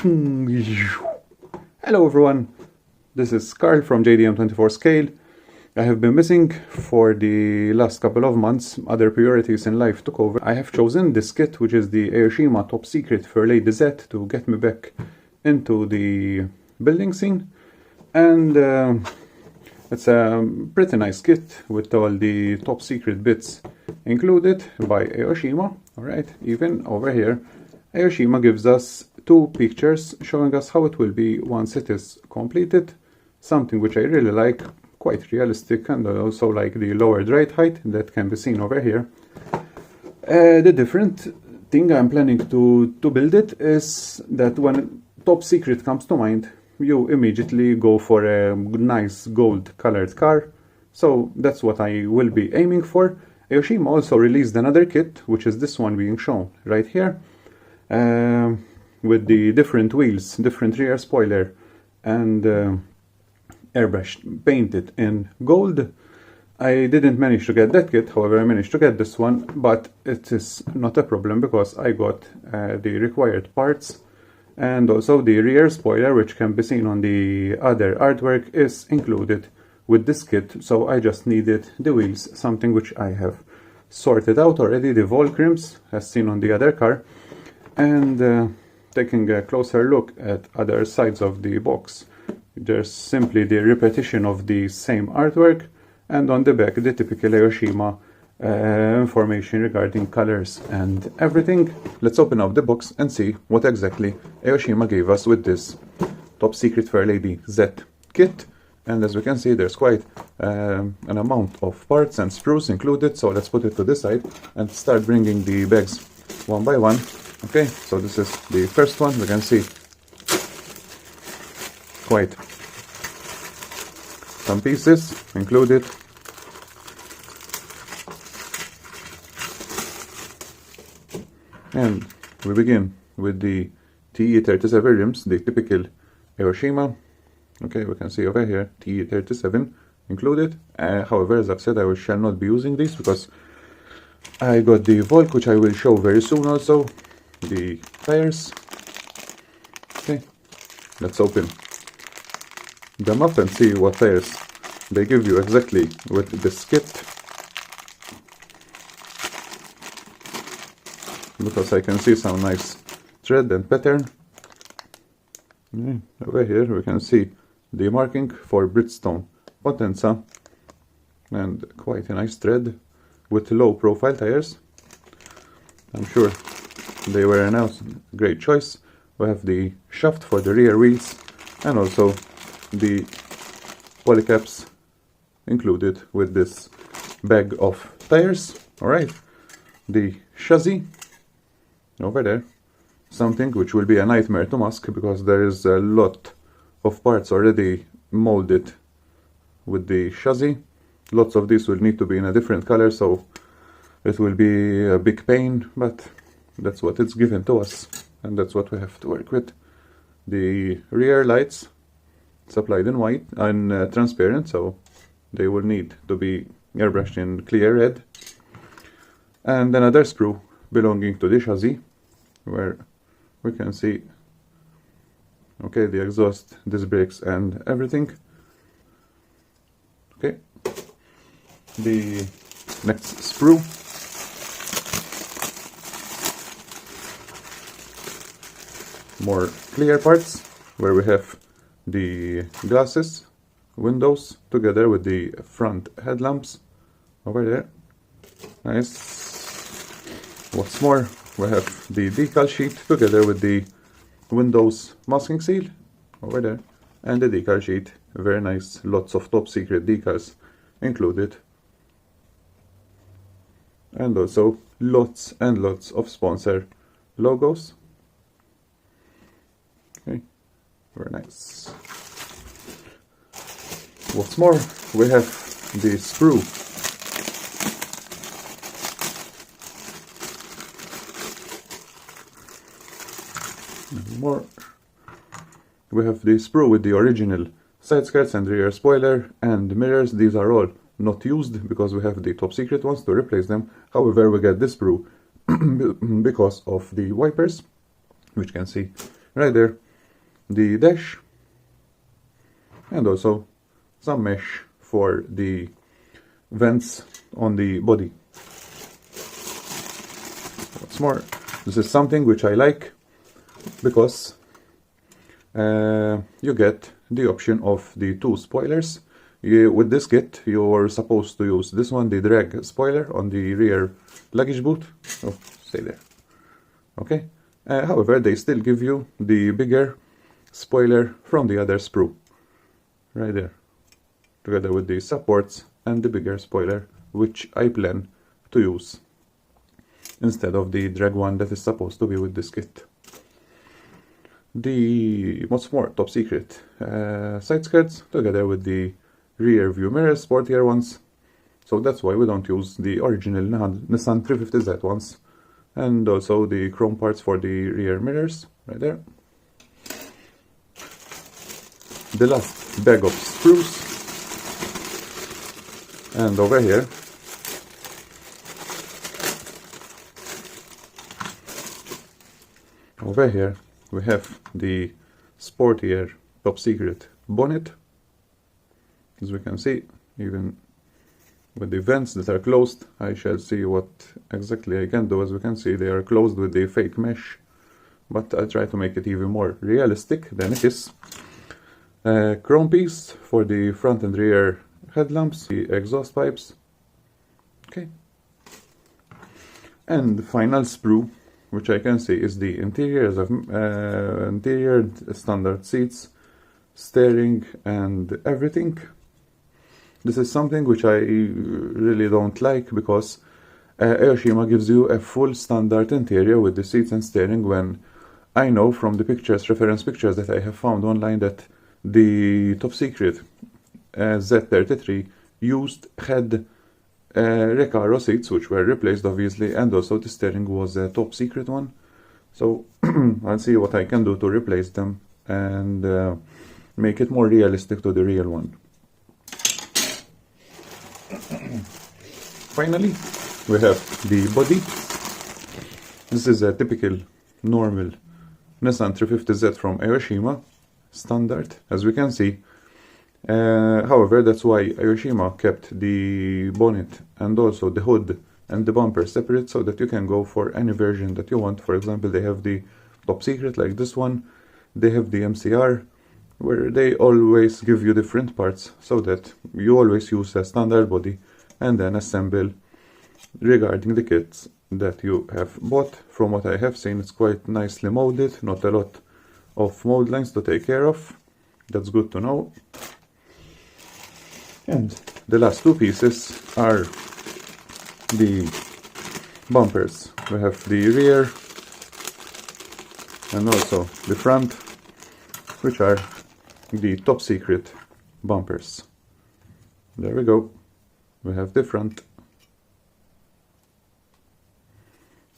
Hello everyone, this is Carl from JDM24 Scale. I have been missing for the last couple of months. Other priorities in life took over. I have chosen this kit, which is the Aoshima Top Secret Fairlady Z, to get me back into the building scene. And it's a pretty nice kit with all the top secret bits included by Aoshima. Alright, even over here Aoshima gives us two pictures showing us how it will be once it is completed, something which I really like, quite realistic, and I also like the lowered ride height that can be seen over here. The different thing I'm planning to build it is that when top secret comes to mind, you immediately go for a nice gold colored car, so that's what I will be aiming for. Aoshima also released another kit, which is this one being shown right here, with the different wheels, different rear spoiler, and airbrush painted in gold. I didn't manage to get that kit, however I managed to get this one, but it is not a problem because I got the required parts, and also the rear spoiler, which can be seen on the other artwork, is included with this kit, so I just needed the wheels, something which I have sorted out already, the Volcrims as seen on the other car. And taking a closer look at other sides of the box, there's simply the repetition of the same artwork, and on the back the typical Aoshima information regarding colors and everything. Let's open up the box and see what exactly Aoshima gave us with this Top Secret Fairlady Z kit. And as we can see, there's quite an amount of parts and sprues included, so let's put it to this side and start bringing the bags one by one. Okay, so this is the first one. We can see quite some pieces included. And we begin with the TE37 rims, the typical Aoshima. Okay, we can see over here TE37 included. However, as I've said, I shall not be using these because I got the Volk, which I will show very soon also. The tires. Okay, let's open them up and see what tires they give you exactly with this kit, because I can see some nice thread and pattern. Over here we can see the marking for Bridgestone Potenza, and quite a nice thread with low profile tires. I'm sure they were a great choice. We have the shaft for the rear wheels and also the polycaps included with this bag of tires. Alright, the chassis over there, something which will be a nightmare to mask because there is a lot of parts already molded with the chassis. Lots of these will need to be in a different color, so it will be a big pain, but that's what it's given to us, and that's what we have to work with. The rear lights supplied in white and transparent, so they will need to be airbrushed in clear red. And another sprue belonging to the chassis, where we can see, okay, the exhaust, disc brakes and everything. Okay, the next sprue, more clear parts, where we have the glasses, windows, together with the front headlamps over there. Nice. What's more, we have the decal sheet together with the Windows masking seal over there, and the decal sheet, very nice, lots of top secret decals included, and also lots and lots of sponsor logos. Okay, very nice. What's more, we have the sprue we have the sprue with the original side skirts and rear spoiler and mirrors. These are all not used because we have the top secret ones to replace them. However, we get this sprue because of the wipers, which you can see right there. the dash, and also some mesh for the vents on the body. What's more, this is something which I like because you get the option of the two spoilers. With this kit, you're supposed to use this one, the drag spoiler, on the rear luggage boot. Oh, stay there. Okay. However, they still give you the bigger spoiler from the other sprue, right there, together with the supports and the bigger spoiler, which I plan to use instead of the drag one that is supposed to be with this kit. The what's more, top secret side skirts together with the rear view mirrors, sportier ones, so that's why we don't use the original Nissan 350Z ones, and also the chrome parts for the rear mirrors right there. The last bag of sprues, and over here we have the sportier top secret bonnet. As we can see, even with the vents that are closed, I shall see what exactly I can do. As we can see, they are closed with the fake mesh, but I try to make it even more realistic than it is. Chrome piece for the front and rear headlamps, the exhaust pipes. Okay. And the final sprue, which I can see is the interiors of interior standard seats, steering, and everything. This is something which I really don't like, because Aoshima gives you a full standard interior with the seats and steering, when I know from the pictures, reference pictures that I have found online, that the top secret Z33 had Recaro seats, which were replaced obviously, and also the steering was a top secret one. So I'll see what I can do to replace them and make it more realistic to the real one. Finally, we have the body. This is a typical normal Nissan 350Z from Aoshima, standard, as we can see. However, that's why Aoshima kept the bonnet and also the hood and the bumper separate, so that you can go for any version that you want. For example, they have the top secret like this one, they have the MCR, where they always give you different parts, so that you always use a standard body and then assemble regarding the kits that you have bought. From what I have seen, it's quite nicely molded, not a lot of mold lines to take care of. That's good to know. And the last two pieces are the bumpers. We have the rear and also the front, which are the top secret bumpers. There we go. We have the front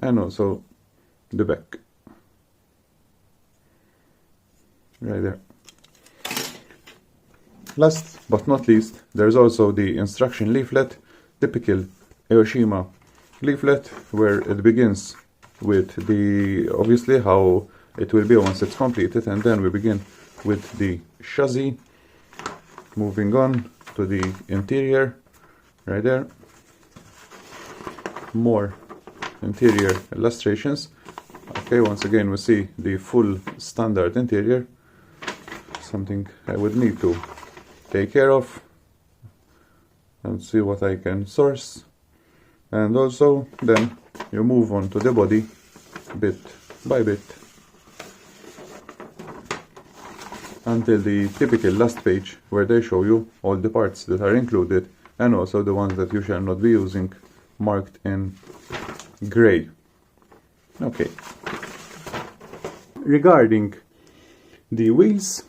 and also the back, right there. Last but not least, there's also the instruction leaflet, typical Aoshima leaflet, where it begins with the obviously how it will be once it's completed, and then we begin with the chassis, moving on to the interior right there. More interior illustrations. Okay, once again we see the full standard interior, something I would need to take care of and see what I can source. And also then you move on to the body bit by bit until the typical last page, where they show you all the parts that are included and also the ones that you shall not be using, marked in gray. Okay. Regarding the wheels,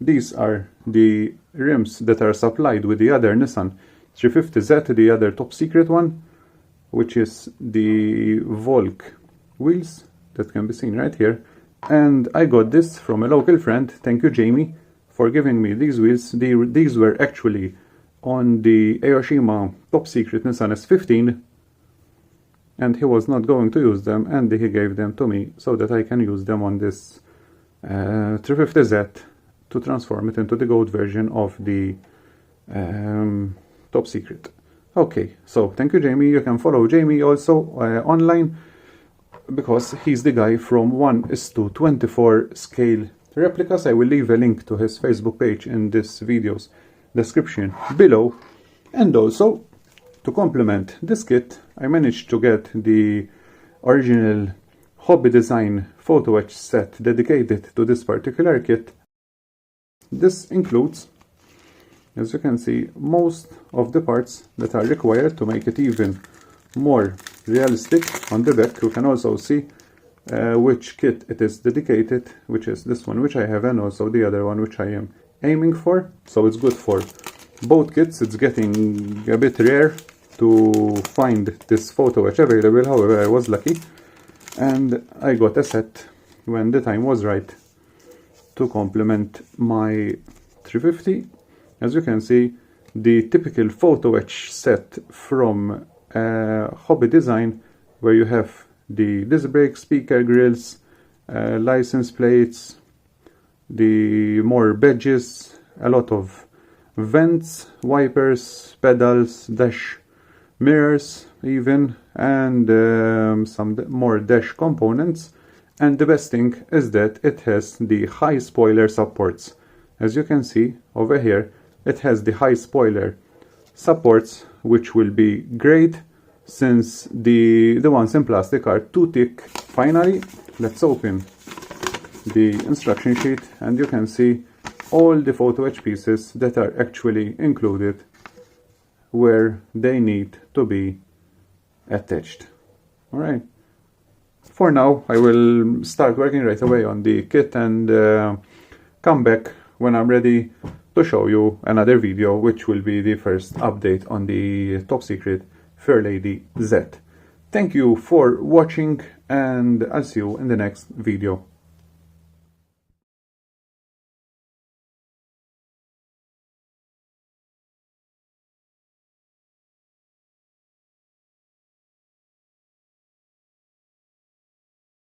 these are the rims that are supplied with the other Nissan 350Z, the other top secret one, which is the Volk wheels that can be seen right here. And I got this from a local friend. Thank you, Jamie, for giving me these wheels. These were actually on the Aoshima top secret Nissan S15, and he was not going to use them, and he gave them to me so that I can use them on this 350Z to transform it into the gold version of the Top Secret. Okay, so thank you, Jamie. You can follow Jamie also online, because he's the guy from 1:24 scale replicas. I will leave a link to his Facebook page in this video's description below. And also, to complement this kit, I managed to get the original Hobby Design photo-etch set dedicated to this particular kit. This includes, as you can see, most of the parts that are required to make it even more realistic. On the back you can also see which kit it is dedicated, which is this one which I have, and also the other one which I am aiming for. So it's good for both kits. It's getting a bit rare to find this photo-etch available, however I was lucky and I got a set when the time was right to complement my 350. As you can see, the typical photo-etch set from Hobby Design, where you have the disc brake, speaker grills, license plates, the more badges, a lot of vents, wipers, pedals, dash mirrors even, and some more dash components. And the best thing is that it has the high spoiler supports. As you can see over here, it has the high spoiler supports, which will be great since the ones in plastic are too thick. Finally, let's open the instruction sheet and you can see all the photo-etch pieces that are actually included where they need to be attached. Alright, for now I will start working right away on the kit and come back when I'm ready to show you another video, which will be the first update on the Top Secret Fairlady Z. Thank you for watching and I'll see you in the next video.